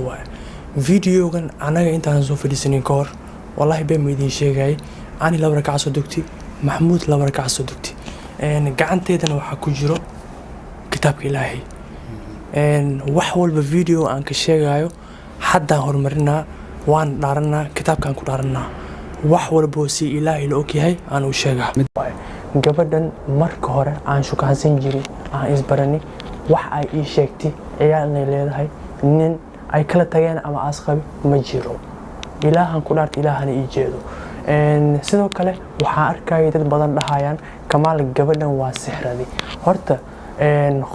waay videogan anaga intaan soo fadhiisanin ka hor wallahi been ma idiin sheegay ani 2 rakac soo dugti maxamuud 2 rakac soo dugti gacanteedana waxaa ku jiro kitaabka ilaahay wax walba video aan ka sheegayo haddaan horumarinaa waan dhaaranaa kitaabkaan ku dhaaranaa wax walba si ilaahay la ogyahay aan u sheegaa gabadhan marka hore aan shukaansan jiray aan isbarani wax ay ii sheegtay ciyaalnay leedahay nin ay kala tageen ama asqabi ma jiro ilaahan ku dhaartay ilaahana ii jeedo sidoo kale waxaan arkay dad badan dhahayaan kamaal gabadhan waa sixradi horta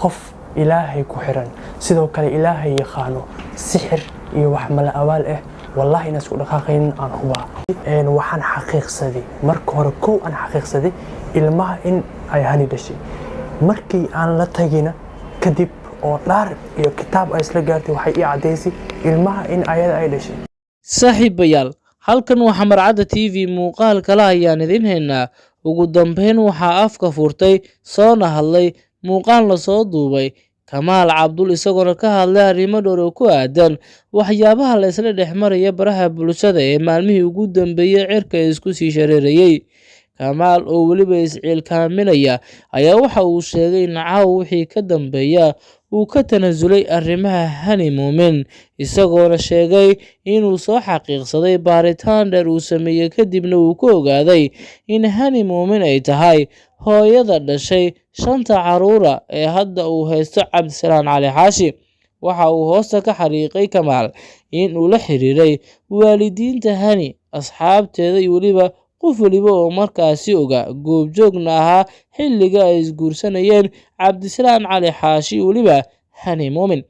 qof ilaahay ku xiran sidoo kale ilaahay yaqaano sixir iyo wax mala awaal والله إن أسكت دقائق عن هو وحن حقيق صدي مرك هركو أنا حقيق صدي الماء إن أي هني دشي مركي أنا لا تجينا كذب أو نار كتاب أيسلقاتي وحي عديسي الماء إن أي دشي صاحب بيال halkan waxa marcada TV muuqaal kala ayaan idin haynaa ugu dambeyn waxa afka furtay soo hadlay muuqaal la soo duubay Kamaal Cabdul isagoo ka hadlay arrimo dhowr oo ku aadan waxyaabaha la isla dhexmaraya baraha bulshada ee maalmihii ugu dambeeyay cirka isku sii shareerayay Kamaal oo waliba isciil kaaminaya ayaa waxa uu sheegay in caaw wixii ka dambeeya uu ka tanasulay arrimaha Hani Muumin isagoo sheegay inuu soo xaqiiqsaday baaritaan dheer uu sameeyay kadibna uu ku ogaaday in Hani Muumin ay tahay hooyada dhashay 5 caruura ee hadda uu haysto Cabdisalaan Cali Xaashi waxa uu hoosta ka xariiqay Kamaal in uu la xiriiray waalidiinta Hani asxaabteeda iyo waliba qof waliba oo markaasi oga goobjoogna ahaa xilliga ay isguursanayeen Cabdisalaan Cali Xaashi waliba Hani Muumin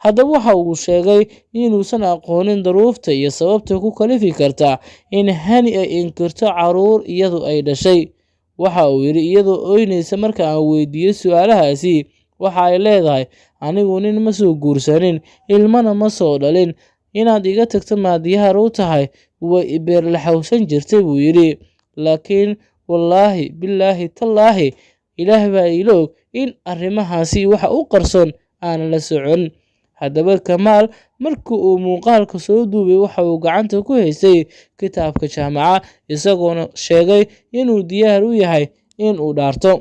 haddaba waxa uu sheegay inuusan aqoonin duruufta iyo sababta ku kalifi karta in Hani ay inkirto caruur iyadu ay dhashay waxa uu yiri iyadoo ooynaysa marka aan weydiiyay su'aalahaasi waxa ay leedahay anigu nin ma soo guursanin ilmana ma soo dhalin inaad iga tagto maadiyaha u tahay way ibeer la xawsan jirtay buu yiri laakiin wallahi billahi tallahi ilaahay baa iloog in arrimahaasi waxa u qarsoon aan la socon haddaba Kamaal markii uu muuqaalka soo duubay waxa uu gacanta ku haystay kitaabka jaamaca isagoo sheegay inuu diyaar u yahay in uu dhaarto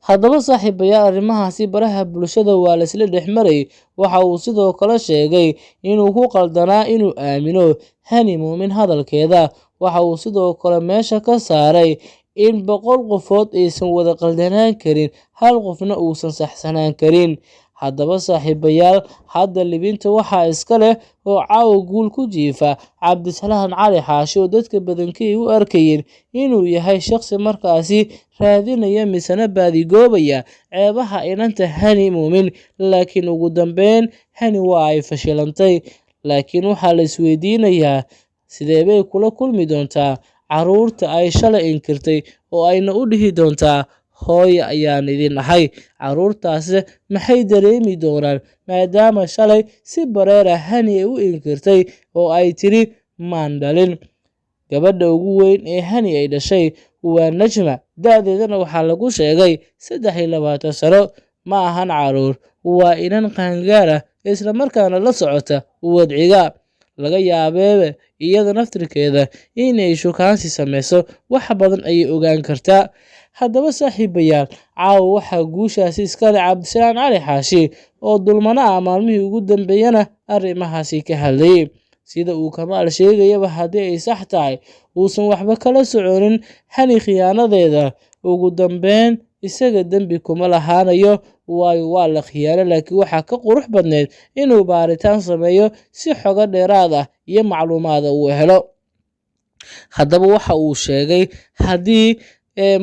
haddaba saaxiibayaal arrimahaasi baraha bulshada waa la isla dhexmaray waxa uu sidoo kale sheegay inuu ku qaldanaa inuu aamino Hani Muumin hadalkeeda waxa uu sidoo kale meesha ka saaray in 100 qofood aysan wada qaldanaan karin hal qofna uusan saxsanaan karin haddaba saaxiibayaal hadda libinta waxa iska leh oo caaw guul ku jiifa Cabdisalaan Cali Xaashi oo dadka badankii u arkayeen inuu yahay shakhsi markaasi raadinaya misana baadi goobaya ceebaha inanta Hani Muumin laakiin ugu dambeyn Hani waa ay fashilantay laakiin waxa la isweydiinayaa sidee bay kula kulmi doontaa caruurta ay shalay inkirtay oo ayna u dhihi doontaa hooyo ayaan idin ahay caruurtaas maxay dareemi doonaan maadaama shalay si bareera Hani u inkirtay oo ay tiri maan dhalin gabadha ugu weyn ee Hani ay dhashay waa Najma da'deedana waxa lagu sheegay 23 sano ma ahan caruur waa inan qaangaar isla markaana la socota wadciga laga yaabee iyada naftirkeeda inay shukaansi sameyso wax badan ay ogaan kartaa haddaba saaxiibayaal caaw waxa guushaasi iska leh Cabdisalaan Cali Xaashi oo dulmana maalmihii ugu dambeeyana arrimahaasi ka hadlayay sida uu Kamaal sheegayaba haddii ay sax tahay uusan waxba kala soconin Hani khiyaanadeeda ugu dambeyn isaga dambi kuma lahaanayo waayo waa la khiyaano laakiin waxa ka qurux badneed inuu baaritaan sameeyo si xogo dheeraad ah iyo macluumaad uu helo haddaba waxa uu sheegay haddii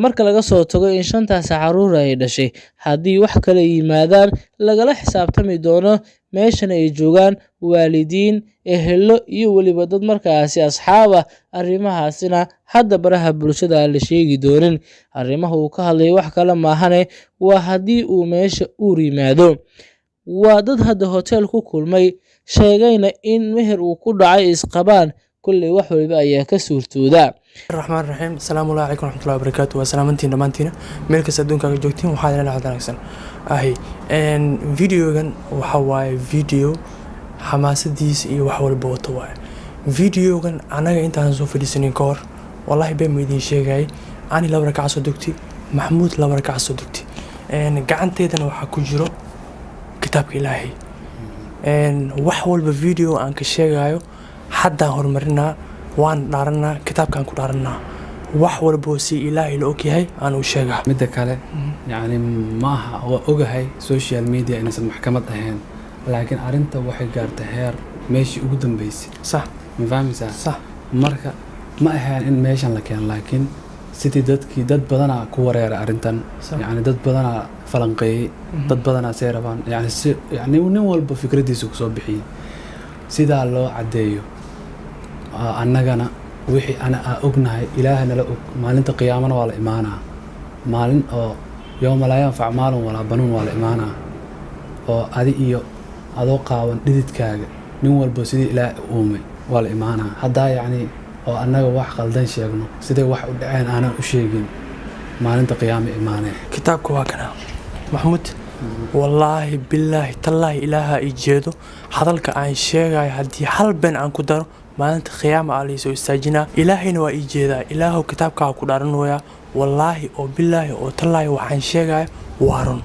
marka laga soo tago in 5 caruur ay dhashay haddii wax kale yimaadaan lagala xisaabtami doono meeshan ay joogaan waalidiin ehelo iyo waliba dad markaasi asxaab ah arrimahaasina hadda baraha bulshada la sheegi doonin arrimaha uu ka hadlay wax kale maahane waa haddii uu meesha u yimaado waa dad hadda hotel ku kulmay sheegayna in meher uu ku dhacay isqabaan kulli wax waliba ayaa ka suurtooda الرحمن الرحيم السلام عليكم ورحمة الله وبركاته وسلامتين دمانتين ملك سادون كاك جوجتين وحاضرين لحد ناكسن فيديو كان وحواي فيديو xamaasadiisa iyo wax walba wato waaye. Videogan anaga intaan soo fadhiisanin ka hor wallahi been ma idiin sheegay. Ani 2 rakac soo dugti, Maxamuud 2 rakac soo dugti. Gacanteedana waxaa ku jiro kitaabka Ilaahay. Wax walba video aan ka sheegayo haddaan horumarinaa, waan dhaaranaa, kitaabkaan ku dhaaranaa. wax walbo si Ilaahay la ogyahay aan u sheegaa. midda kale yani maaha waa ogahay social media inaysan maxkamad ahayn, laakiin arinta waxay gaartay heer meeshii ugu dambeysay. Sax ma fahmaysaa? sax marka ma ahayn in meeshan la keeno, laakiin sidii dad badanaa ku wareeray arintan, yani dad badanaa falanqeeyay, dad badanaa say rabaan yani nin walba fikradiisa kusoo bixiyay sidaa loo cadeeyo. annagana wixii ana ognahay Ilaahay nala og, maalinta qiyaamana waa la imaanaa, maalin oo yawma laa yanfac maalun walaa banuun waa la imaanaa, oo adi iyo adoo qaawan dhididkaaga nin walba sidii Ilaahay uumay waa la imaanaa. haddaa yacni oo annaga wax qaldan sheegno siday wax u dhaceen aanan u sheegin, maalinta qiyaama imaanee. kitaabka waa kana Maxamuud. wallaahi billaahi tallaahi ilaaha i jeedo hadalka aan sheegayo haddii hal been aan ku daro maalinta qiyaama aa laysoo istaajinaa. ilaahayna waa ii jeedaa, ilaahow kitaabkaa ku dhaaranooyaa. wallaahi oo billaahi oo tallaahi waxaan sheegayo waa run.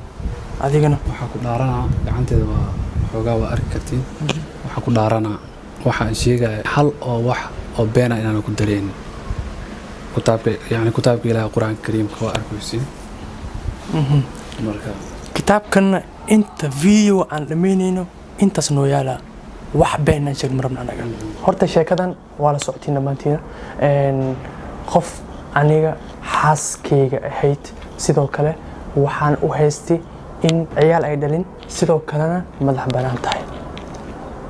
adigana waxaa ku dhaaranaa gacanteeda waa xoogaa waa arki kartiin. waxaa ku dhaaranaa waxaan sheegaya hal oo wax oo beena inaan ku dareen. kitaabka Ilaahay Qur'aanka Kariimka waa arkaysiin. marka kitaabkana inta video aan dhamaynayno intaas noo yaalaa, wax been aan sheeg marabna anaga. horta sheekadan waa la socotiin dhammaantiina. qof aniga xaaskeyga ahayd, sidoo kale waxaan u haystay in ciyaal ay dhalin, sidoo kalena madax banaan tahay.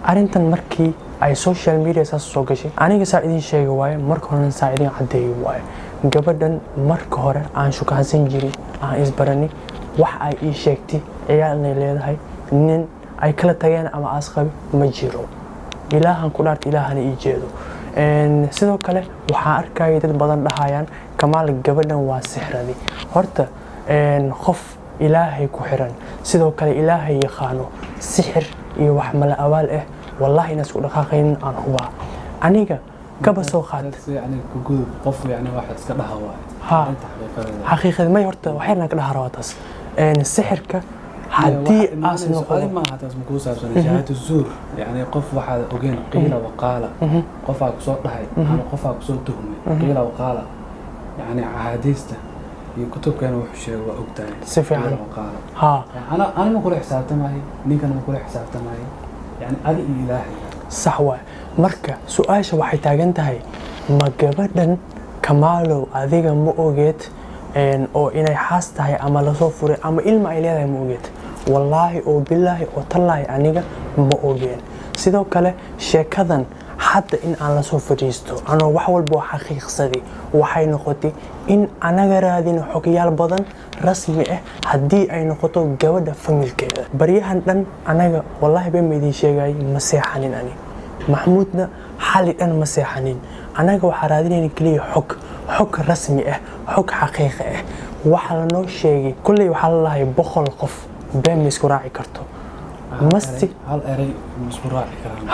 arrintan markii ay social media saas soo gashay, aniga saa idin sheegi waaye, marka horena saa idin caddeeyo waaye. gabadhan marka hore aan shukaansan jirin, aan isbarani, wax ay ii sheegtay ciyaal inay leedahay, nin ay kala tageen ama asqabi ma jiro. ilaahan ku dhaarta, ilaahana ii jeedo. sidoo kale waxaan arkayay dad badan dhahayaan Kamaal gabadhan waa sixradi. horta qof ilaahay ku xiran, sidoo kale ilaahay yaqaano, sixir iyo wax mala awaal ah wallahi inaas ku dhaqaaqaynin aan hubaa. aniga kaba soo qaad yani gudub qof yani wax iska dhahawaay. xaqiiqada may horta waxayna ka dhahaa taas. sixirka haddii aas noqdo ma aha taas muku saabsan shahaadatu zuur, yani qof waxaad ogeen qiila waqaala, qofaa kusoo dhahay ama qofaa kusoo tuhmay qiila waqaala. yani ahadiista iyo kutubkeena wuxuu sheegay waa ogtahay si fiican. ana ma kula xisaabtamay, ninkana ma kula xisaabtamay, yani adi iyo Ilaahay. sax waay. marka su-aasha waxay taagan tahay, ma gabadhan Kamaalow adiga ma ogeed oo inay xaas tahay ama lasoo furay ama ilma ay leedahay ma ogeed? wallaahi oo billaahi oo tallaahi aniga ma ogeen. sidoo kale sheekadan hadda in aan la soo fadhiisto anoo wax walba oo xaqiiqsaday, waxay noqotay in anaga raadino xogyaal badan rasmi ah haddii ay noqoto gabadha familkeeda. baryahan dhan anaga wallaahi been ma idiin sheegay, ma seexanin ani. Maxamuudna xali dhan ma seexanin. anaga waxaa raadinayna keliya xog rasmi ah, xog xaqiiqi ah. waxa la noo sheegay kulley waxaa la lahay 100 qof been ma isku raaci karto. hal eray isku raaci karaan.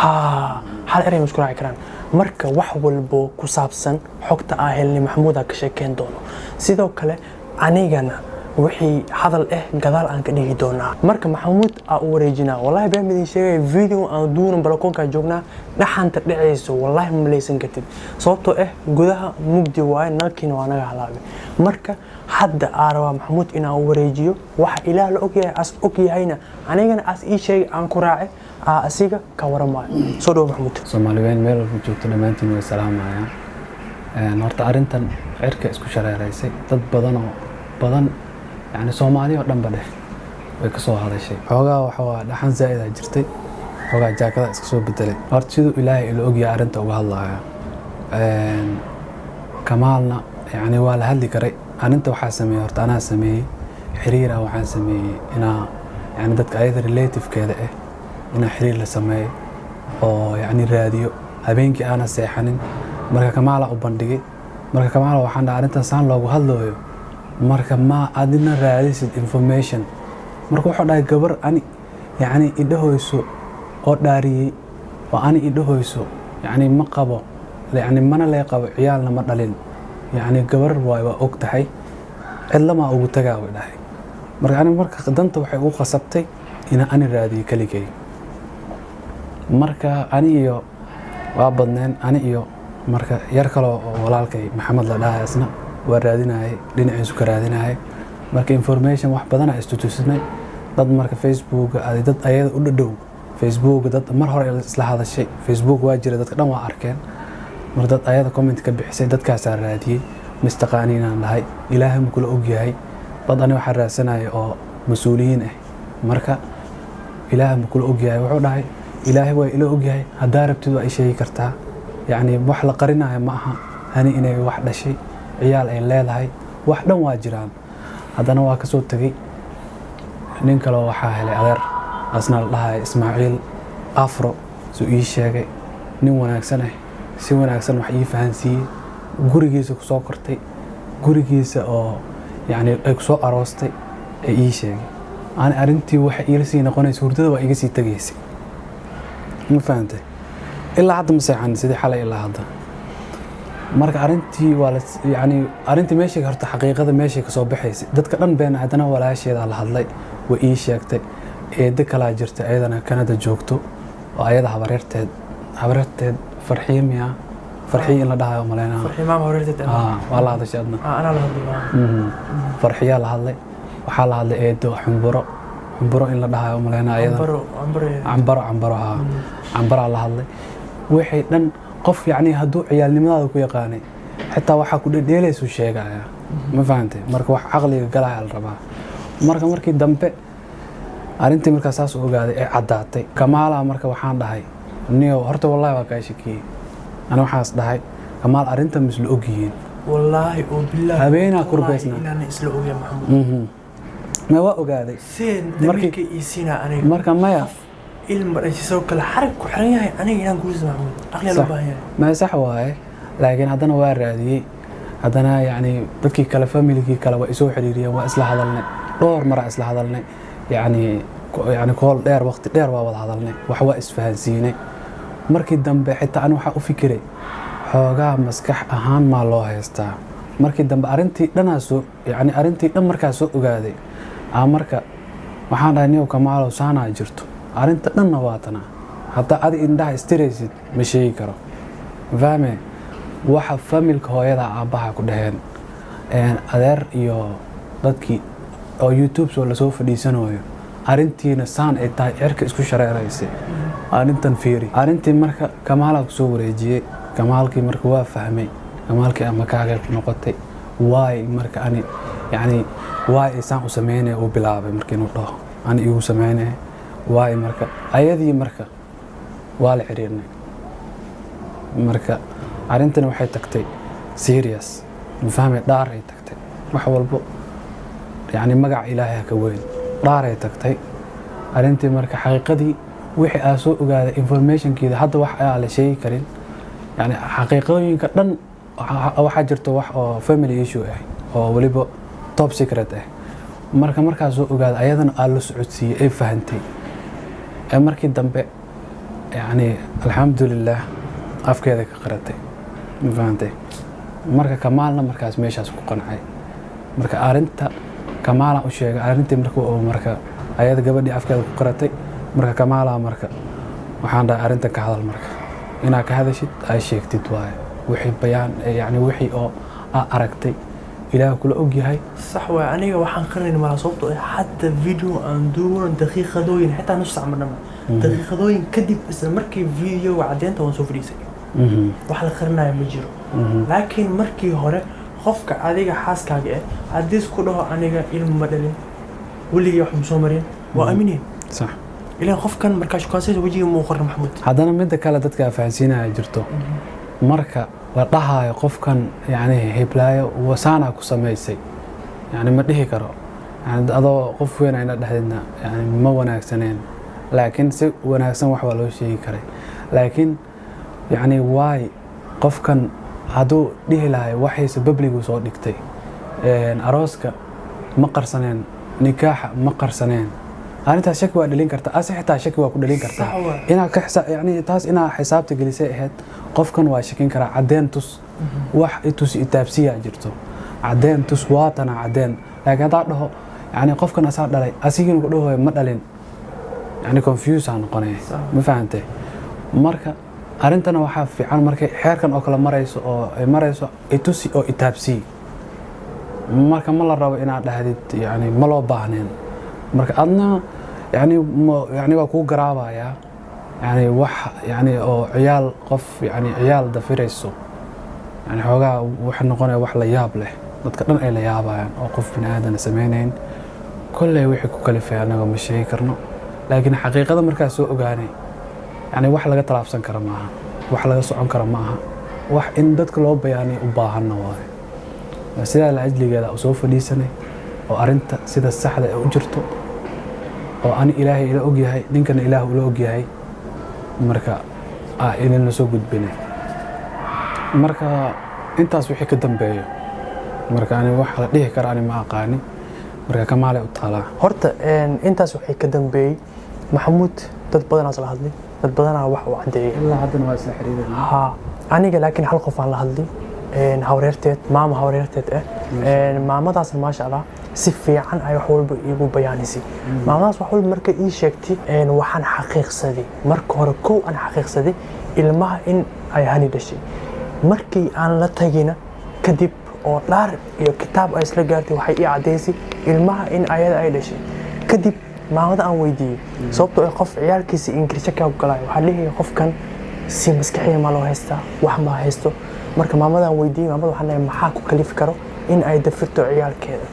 hal eray isku raaci karaan. marka wax walbo ku saabsan xogta aan helnay Maxamuud ka sheekeen doono. sidoo kale anigana wixii hadal gadaal aan ka dhigi doonaa. marka Maxamuud aan u wareejinaa. wallahi been midin sheegay video aan duunan balkoonka joognaa dhaxanta dhacayso wallahi ma maleysan kartid, sababtoo gudaha mugdi waaye, nalkiina waa naga halaabay. marka hadda aarwa Maxamuud inaan u wareejiyo waxa Ilaah la ogyahay, as ogyahayna anigana as ii sheegay aan ku raacay asiga ka waramaayo. soo dhaw Maxamuud. Soomaaliyeed meel walba joogto dhammaantiin way salaamayaan. horta arintan cirka isku shareeraysay dad badan yani Soomaaliya oo dhan ba way ka soo hadashay. xoogaa waxa waa dhaxan zaa'id ah jirtay, xoogaa jaakada iska soo bedelay. horta sidoo Ilaahay la ogyahay arinta uga hadlaaya. Kamaalna yani waa la hadli karay. arinta waxaa sameeyay horta anaa sameeyay xiriir ah, waxaan sameeyay inaa yani dadka ayada relative-keeda inaa xiriir la sameeyo oo yani raadiyo habeenkii aana seexanin. marka Kamaal u bandhigay. marka Kamaal waxaan dhahay arintan saan loogu hadlayo, marka ma adina raadisid information. marka wuxuu dhahay gabar ani yani idahooyso oo dhaariyey oo ani i dhahoyso yacni ma qabo yacni mana lee qabo ciyaalna ma dhalin yacni gabar waay waa og tahay cidlamaa ugu tagaa way dhahay marka ani marka danta waxay ugu qasabtay inaan ani raadiyo keligay marka ani iyo waa badneen ani iyo marka yar kale oo walaalkay maxamed la dhahay isna waa raadinayay dhinaciisu ka raadinayay marka information wax badan ay istutusnay dad marka Facebook dad ayada u dhadhow Facebook dad mar hore isla hadashay Facebook waa jira dadka dhan waa arkeen mar dad ayada comment ka bixisay dadkaas raadiyay mustaqaaniinaan dhahay ilaahay ma kula og yahay dad ani waxa raadsanay oo mas'uuliyiin ah marka ilaahay ma kula og yahay wuxuu dhahay ilaahay waa ila og yahay hadaa rabtid waa sheegi kartaa yacni wax la qarinayo ma aha hani inay wax dhashay ciyaal ay leedahay wax dhan waa jiraan haddana waa ka soo tagay nin kale waxaa helay adeer asna la dhahay Ismaaciil Afro soo ii sheegay nin wanaagsan ah si wanaagsan wax ii fahansiiyey gurigiisa ku soo kortay gurigiisa oo yacni ay ku soo aroostay ay ii sheegay aan arintii waxa ila sii noqonaysa hurdada waa iga sii tagaysay ma fahantay ilaa hadda ma seexan sidii xalay ilaa hadda marka arintii waa la yacni arintii meeshii horta xaqiiqada meeshii ka soo baxaysay dadka dhan been haddana walaasheeda la hadlay way ii sheegtay eedda kala jirta ayadana Canada joogto oo ayada habareerteed farxiimiya farxiin la dhahayo maleena farxiimaha habareerteed waa la hadashay adna ana la hadlay farxiya la hadlay waxa la hadlay eeddo xumburo in la dhahayo maleena ayada cambaro la hadlay wixii dhan qof yacni hadduu ciyaalnimadaada ku yaqaanay xitaa waxaa ku dhedheelaysu sheegaya ma fahantay marka wax caqliga galaya la rabaa markii dambe arintii markaa saas u ogaaday ee caddaatay Kamaala marka waxaan dhahay niyo horta wallahi waa kaa shakiyey ana waxaas dhahay Kamaal arinta mis la ogyihiin wallahi oo billahi habeena kurbaysna inaan isla ogahay Maxamuud ma waa ogaaday seen markii isina aniga marka maya ilma dhashay kala xarag ku xiran yahay aniga inaan guulis Maxamuud aqli loo baahan yahay ma sax waaye laakiin haddana waa raadiyey haddana yacni dadkii kale familigii kale waa isoo xiriiriyeen waa isla hadalnay dhowr mar isla hadalnay yacni kool dheer waqti dheer waa wada hadalnay wax waa isfahansiinay markii dambe xitaa aan waxa u fikiray xoogaa maskax ahaan ma loo haystaa markii dambe arintii dhan markaa soo ogaaday marka waxaan dhahay niyow Kamaalow saanaa jirto arinta dhanna waa tana hadda adi indhaha istiraysid ma sheegi karo fahme waxa familka hooyada aabaha ku dhaheen adeer iyo dadkii oo YouTube soo la soo fadhiisanayo arintiina saan ay tahay cirka isku shareeraysay arintan fiiri arintii marka Kamaala ku soo wareejiyay Kamaalkii marka waa fahmay Kamaalkii ama kaaga noqotay waay marka ani yacni waay isaan u sameeyay oo bilaabay markii inuu dhaho ani igu sameeyay waay marka ayadii marka waa la xiriirnay marka arintan waxay tagtay serious ma fahmay dhaar ay tagtay wax walbo yacni magac ilaahay ka weyn dhaar ay tagtay arintii marka xaqiiqadii wixii aan soo ogaaday informationkeeda hadda wax aan la sheegi karin yani xaqiiqooyinka dhan waxa jirto wax oo family issue ah oo waliba top secret ah markaa soo ogaaday ayadana aan la socodsiiyay ay fahantay markii dambe yani alxamdulillah afkeeda ka qaratay ma fahantay marka Kamaalna markaas meeshaas ku qancay marka arinta Kamaala u sheegay arintii marka ayada gabadhii afkeeda ku qaratay marka Kamaala marka waxaan dhahay arinta ka hadal marka inaa ka hadashid ay sheegtid waay wixii bayaan yani wixii oo aragtay ilaahay kula og yahay صح waa aniga waxaan qarinayn ma sababtoo hadda video aan duuban daqiiqadooyin xitaa nus saac marnaba daqiiqadooyin kadib isla markii video cadeynta waan soo fadhiisay wax la qarinayo ma jiro laakiin markii hore qofka adiga xaaskaaga hadii isku dhaho aniga ilmo dhalin waliga wax soo marin waa aamineen صح ilaa qofkan markaa shukaansiisa wajiga muu qoran Maxamuud haddana midda kale dadka fahansiinaya jirto marka la dhahayo qofkan yani heblaayo wasaana ku sameysay yani ma dhihi karo yani adoo qof weyn ayna dhahdina yani ma wanaagsaneen laakiin si wanaagsan wax waa loo sheegi karay laakiin yani waay qofkan hadduu dhihi lahay waxayse babligu soo dhigtay arooska ma qarsaneen nikaaxa ma qarsaneen arrintaas shaki waa dhalin kartaa ase xitaa shaki waa ku dhalin kartaa inaad ka yani taas inaa xisaabta gelisay ahayd qofkan waa shakin karaa cadeen tus wax itus itaabsiyaa jirto cadeen tus waatana cadeen laakiin haddaa dhaho yani qofkan asaa dhalay asigina ku dhahoy ma dhalin yani confuse aan noqonay ma fahantay marka arrintana waxaa fiican markay xeerkan oo kale marayso oo ay marayso itusi oo itaabsi marka ma la rabo inaad dhahdid yani ma loo baahneen marka adna يعني waa ku garaabaya يعني wax يعني oo ciyaal qof يعني ciyaal dafirayso يعني xoogaa wax noqonaya wax la yaab leh dadka dhan ay la yaabayaan oo qof bini'aadan sameeyeen kullay wixii ku kalifay anaga ma sheegi karno laakiin xaqiiqada markaa soo ogaanay يعني wax laga talaabsan karo maaha wax laga socon karo maaha wax in dadka loo bayaaniyo u baahanna waaye sida la ajligeeda soo fadhiisanay oo arinta sida saxda ah u jirto oo aan ilaahay ila og yahay ninkana ilaahu ila og yahay marka inaan la soo gudbinay marka intaas wixii ka dambeeyo marka ani wax la dhihi karaa ani ma aqaani marka kamaale u taalaa horta intaas wixii ka dambeeyay maxamuud dad badan la hadlay dad badan wax u cadeeyay ilaa haddana waa isla xiriirina ha aniga laakiin hal qof aan la hadlay hawreerteed maama hawreerteed maamadaas ma sha Allah si fiican ay wax walba igu bayaanisay maamadaas wax walba markay ii sheegtay waxaan xaqiiqsaday marka hore koow aan xaqiiqsaday ilmaha in ay hani dhashay markii aan la tagina kadib oo dhaar iyo kitaab ay isla gaartay waxay ii cadeysay ilmaha in ayada ay dhashay kadib maamada aan weydiiyay sababtoo ah qof ciyaalkiisa ingiriisi ka galay waxa leeyahay qofkan si maskaxiya ma loo haystaa wax ma haysto marka maamada aan weydiiyay maamada waxaan leeyahay maxaa ku kalifi karo in ay dafirto ciyaalkeeda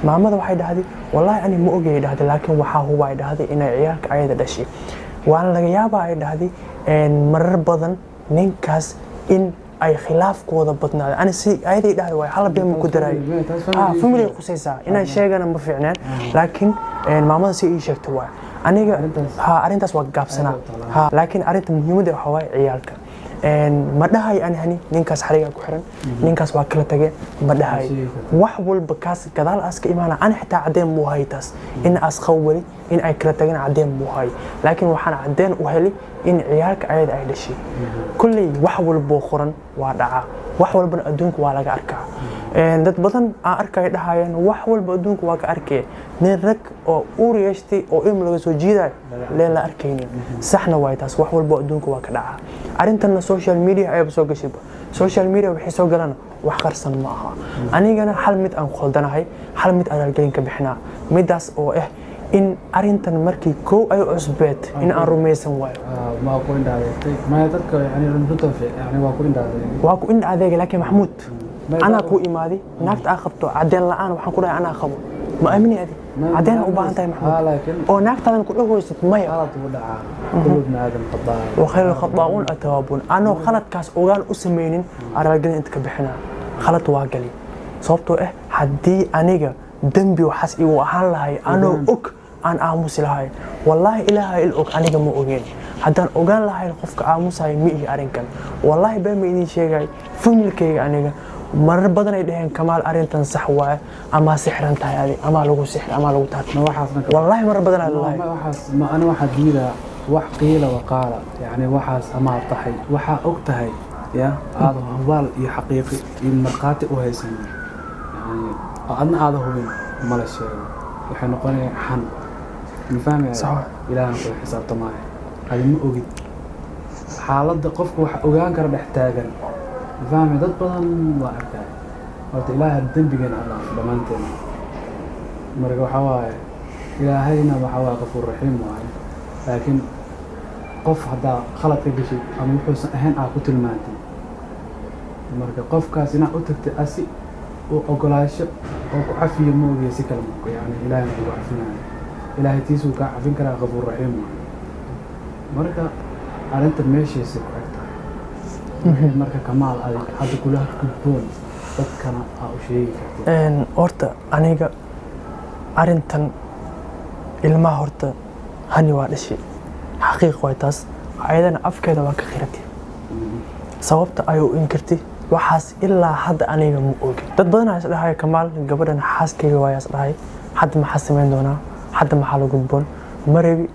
maamada waxay dhahday wallahi ani ma ogay dhahday laakiin waxa huwa ay dhahday in ay ciyaalka ayada dhashay waan laga yaabaa ay dhahday marar badan ninkaas in ay khilaafkooda badnaado ani si ayada dhahday way hal been ku daray family qusaysa inay sheegana ma fiicnaan laakiin maamada si ii sheegtay waa aniga arintaas waa gaabsanaa laakiin arinta muhiimada waxa waa ciyaalka ma dhahay ani hani ninkaas xariga ku xiran ninkaas waa kala tageen ma dhahay wax walba kaas gadaal aska imaana ani xitaa cadeen muu haytaas in as khawali in ay kala tageen cadeen muu hay laakiin waxaan cadeen u helay in ciyaalka ayada ay dhashay kulli wax walba qoran waa dhaca wax walba adduunka waa laga arkaa dad badan aan arkay dhahayeen wax walba adduunka waa ka arkay nin rag oo uur yeeshtay oo ilmo laga soo jiiday leen la arkaynin saxna way taas wax walba adduunka waa ka dhaca arintana social media ay soo gashay social media wixii soo galana wax qarsan ma aha anigana hal mid aan khaldanahay hal mid aan galin ka bixnaa midaas oo in arintan markii koow ay cusbeed in aan rumaysan waayo ma ku indhaaday ma dadka yani runta yani waa ku indhaaday laakiin maxamuud ana ku imaadi naagta aan qabto cadeen la'aan waxaan ku dhahay ana qabo ma aamini adi cadeen u baahan tahay maxamuud oo naagtadan ku dhahoysad may qalad u dhacaa kulubna aadan qadaa wa khayru khataa'un atawaabun ana khaladkaas ogaan u sameeynin araggan inta ka bixina khalad waa gali sababtoo haddii aniga dambi waxaas igu ahaan lahay anoo og aan aamusi lahay wallahi ilaahay il og aniga ma ogeen haddaan ogaan lahay qofka aamusay ma ii arinkan wallahi baa ma idin sheegay familkayga aniga marar badan ay dhaheen kamaal arintan sax waaye ama sixran tahay ama lagu sixir ama lagu taatno waxaasna wallahi marar badan ay lahay waxaas ma ana waxa diida wax qiila waqaala yani waxaas ama tahay waxa og tahay ya aad hawaal iyo xaqiiqi in marqaati u haysan yani adna aad hubin mala sheego waxay noqonayaan xan ma fahmay ilaahay ku xisaabtamaayo hadi ma ogid xaaladda qofku waxa ogaan kara dhex taagan ma fahmay dad badan waa arkay horta ilaahay dambigeena Allah dhamaanteen marka waxa waaye ilaahayna waxa waa qafuur raxiim waaye laakiin qof hada khalad ka gashay ama wuxuu ahayn aad ku tilmaantay marka qofkaas inaad u tagtay asi oo ogolaasho oo ku cafiyo ma ogeey si kale yani ilaahay ku cafinayo ilaahay tiisuu ka cafin karaa qafuur raxiim marka arinta meeshiisa ku egtahay marka kamaal ay hadda kula gudboon dadkana aa u sheegi kartid horta aniga arintan ilmaha horta hani waa dhashay xaqiiq way taas ayadana afkeeda waa ka khiratay sababta ay u inkirtay waxaas ilaa hadda aniga ma ogin dad badan ay dhahay kamaal gabadhan xaaskeyga waa yaas dhahay hadda maxaa sameyn doonaa hadda maxaa la gudboon ma rabi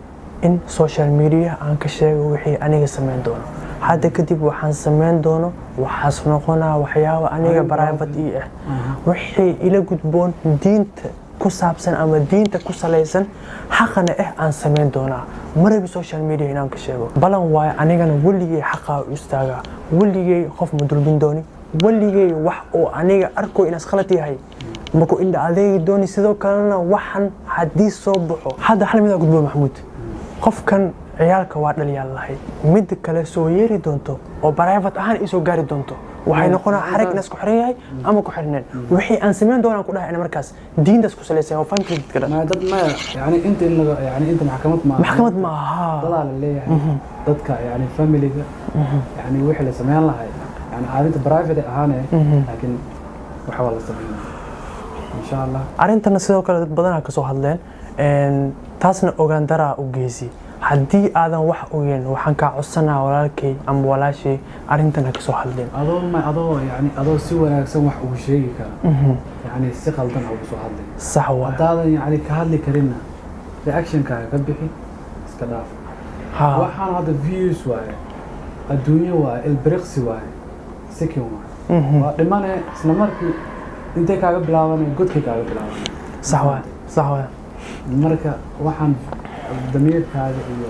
in social media aan ka sheego wixii aniga samayn doono. hadda kadib waxaan samayn doono waxaas noqonaa waxyaabo aniga private ii ah wixii ila gudboon diinta ku saabsan ama diinta ku salaysan xaqana aan samayn doonaa. ma rabi social media inaan ka sheego. balan waayo anigana weligay xaqaa u istaagaa, weligay qof ma dulmin dooni, weligay wax oo aniga arko inaas khalad yahay maku indha adeegi dooni. sidoo kalena waxan haddii soo baxo hadda hal mid aa gudbo Maxamuud, qofkan ciyaalka waa dhalinyaan lahay mid kale soo yeeri doonto oo private ahaan isoo gaari doonto waxay noqonaa xarig inaas ku xiran yahay ama ku xirneen. wixii aan samayn doonaan ku dhahay in markaas diintaas ku salaysan oo family dadka ما dad ma yani inta in laga yani inta maxkamad ma aha dad la leeyahay dadka yani family-ga yani wixii la sameyn lahay yani arinta private ahaane laakiin waxa wala sameeyay insha Allah. arintana sidoo kale dad badan ka soo hadleen taasna ogaan daraa u geesi. haddii aadan wax ogeyn waxaan ka codsanaa walaalkay ama walaashay arintana ka soo hadleen adoo si wanaagsan wax ugu sheegi kara yani si qaldan ugu soo hadlay sax waa hadaadan yani ka hadli karina reaction-kaaga ka bixi iska dhaaf. waxaan hadda views waaye adduunyo waaye ilbiriqsi waaye second waaye waa dhimane isla markii intay kaaga bilaabanay godkay kaaga bilaabanay. sax waa marka waxaan damiirkaaga iyo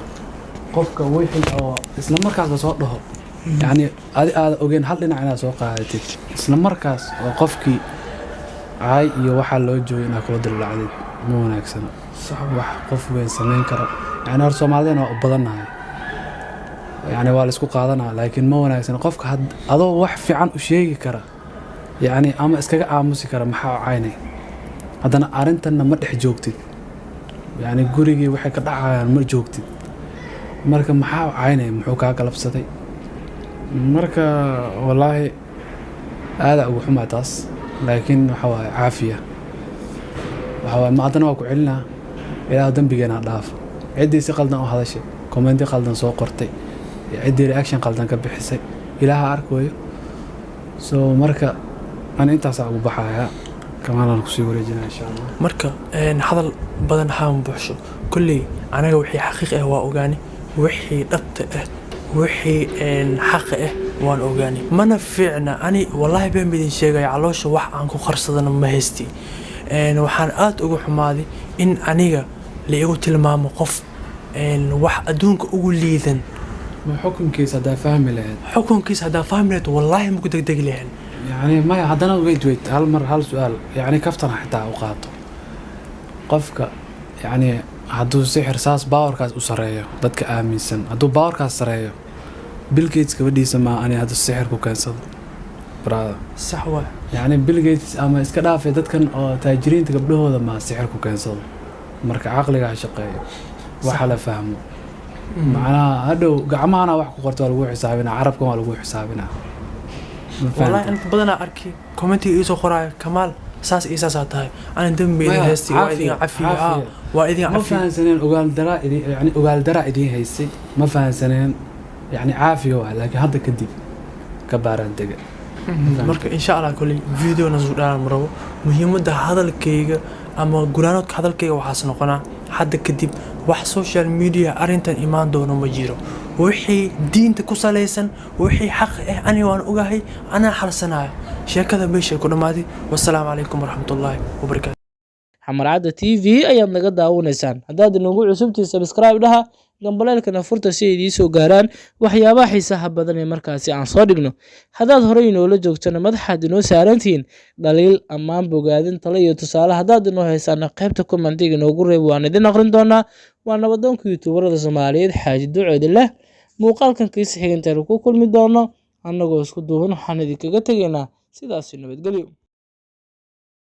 qofka wixii oo isla markaas la soo dhaho yani aad ogeyn hal dhinac inaad soo qaadatid isla markaas oo qofkii ay iyo waxa loo joogay inaad kula dilacdid ma wanaagsan. wax qof weyn sameyn karo yani hor Soomaaliyeed oo badanahay yani waa la isku qaadanaa laakiin ma wanaagsan qofka adoo wax fiican u sheegi kara yani ama iskaga aamusi kara maxaa caynay haddana arintana ma dhex joogtid يعني gurigii waxay ka dhacayaan ma joogtid marka maxaa caynay muxuu ka galabsaday marka wallahi aada ugu xumaa taas laakiin waxa waay caafiya waxa waay ma adana waa ku celinaa ilaa dambigeena dhaaf cidii si qaldan u hadashay comment qaldan soo qortay cidii reaction qaldan ka bixisay ilaaha arkayo so marka aan intaas ugu baxaya كمان ku sii wareejinaa insha Allah. marka hadal badan haan buuxsho kulli anaga wixii xaqiiq ah waa ogaani wixii dhabta ah wixii xaq ah waan ogaani mana fiicna ani wallahi baan midin sheegay caloosha wax aan ku qarsadana ma haysti waxaan aad ugu xumaaday in aniga la igu tilmaamo qof wax adduunka ugu liidan ma xukunkiisa hadaa fahmi lahayd wallahi ma ku degdeg lahayn يعني ما هذانا ويت هل سؤال يعني كفتنا حتى أوقاته قفك يعني هادو سحر ساس باور كاس أسرية بدك آمن سن هادو باور كاس سرية بيل جيتس كبدي سما أنا هذا السحر كوكانسل برا صحوة يعني بيل جيتس أما إسكدا في دت كان تاجرين تقبله هذا ما السحر كوكانسل مرك عقلي عشقية وحلا فهمه معنا هادو قعمانا وحكو قرطوا لقوا حسابنا عربكم لقوا حسابنا والله أنت بدنا أركي كومنتي إيزو خراي كمال ساس إيساس هاي أنا دم بيدي هستي وإذا عفية وإذا ما فهم سنين أقال درا إدي هيسي ما فهم سنين يعني عافية لكن هذا كدي كبارن تجا مرك إن شاء الله كل فيديو نزول على مرة مهم ده هذا الكيجا أما قرانات هذا الكيجا وحسن قناة حد كدي wax social media arintan imaan doono ma jiro wixii diinta ku salaysan wixii xaq ah ani waan ogahay ana xalsanayo sheekada meesha ku dhamaatay wassalaamu calaykum waraxmatullaahi wabarakaatu. Xamar Cadda TV ayaad naga daawanaysaan haddaad nagu cusubtii subscribe dhaha gambaleelkana furta si ay idin soo gaaraan waxyaabaha xiisaha badan ee markaasi aan soo dhigno. haddaad horey inoola joogtana madaxaad inoo saarantihiin dhaliil ammaan bogaadin talo iyo tusaale haddaad inoo haysaan qaybta commentiga inoogu reeb waan idin aqrin doonaa. waa nabadoonka youtuberada Soomaaliyeed Xaaji Duceed leh muuqaalkan kiisa xigeenteena ku kulmi doono annagoo isku duuban waxaan idinkaga tegaynaa sidaas nabadgelyo.